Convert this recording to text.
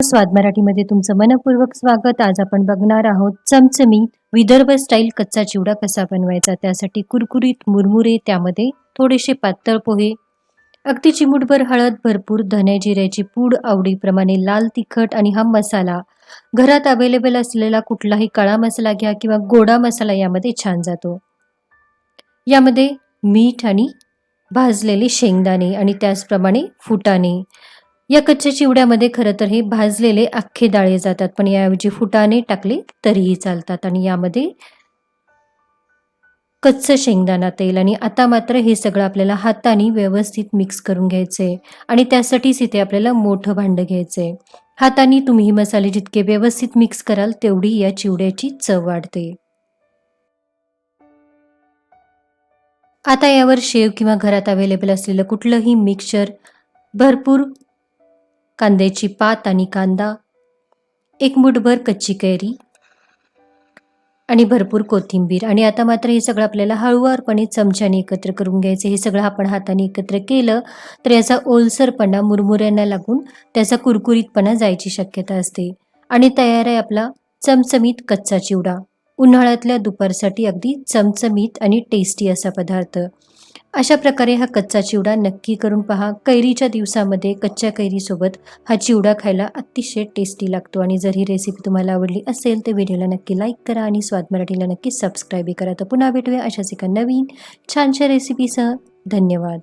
स्वाद मराठीमध्ये तुमचं मनपूर्वक स्वागत. आज आपण बघणार आहोत चमचमीत विदर्भ स्टाईल कच्चा चिवडा कसा बनवायचा. त्यासाठी कुरकुरीत मुरमुरे, त्यामध्ये थोडेसे पातळ पोहे, अगदी चिमूटभर हळद, भरपूर धने जिऱ्याची पूड, आवडीप्रमाणे लाल तिखट आणि हा मसाला घरात अवेलेबल असलेला कुठलाही काळा मसाला घ्या किंवा गोडा मसाला यामध्ये छान जातो. यामध्ये मीठ आणि भाजलेले शेंगदाणे आणि त्याचप्रमाणे फुटाणे. या कच्च्या चिवड्यामध्ये खरं तर हे भाजलेले अख्खे डाळे जातात, पण याऐवजी फुटाणे टाकले तरीही चालतात. आणि यामध्ये कच्चं शेंगदाणा तेल. आणि आता मात्र हे सगळं आपल्याला हाताने व्यवस्थित मिक्स करून घ्यायचंय आणि त्यासाठीच इथे आपल्याला मोठं भांडं घ्यायचंय. हाताने तुम्ही हे मसाले जितके व्यवस्थित मिक्स कराल तेवढी या चिवड्याची चव वाढते. आता यावर शेव किंवा घरात अवेलेबल असलेलं कुठलंही मिक्सचर, भरपूर कांद्याची पात आणि कांदा, एक मुठभर कच्ची कैरी आणि भरपूर कोथिंबीर. आणि आता मात्र हे सगळं आपल्याला हळूवारपणे चमच्याने एकत्र करून घ्यायचं. हे सगळं आपण हाताने एकत्र केलं तर याचा ओलसरपणा मुरमुऱ्यांना लागून त्याचा कुरकुरीतपणा जायची शक्यता असते. आणि तयार आहे आपला चमचमीत कच्चा चिवडा. उन्हाळ्यातल्या दुपारसाठी अगदी चमचमीत आणि टेस्टी असा पदार्थ. अशा प्रकारे हा कच्चा चिवडा नक्की करून पहा. कैरीच्या दिवसामध्ये कच्च्या कैरीसोबत हा चिवडा खायला अतिशय टेस्टी लागतो. आणि जर ही रेसिपी तुम्हाला आवडली असेल तर व्हिडिओला नक्की लाईक करा आणि स्वाद मराठीला नक्की सबस्क्राईब करा. तर पुन्हा भेटूया अशाच एका नवीन छानशा रेसिपीसह. धन्यवाद.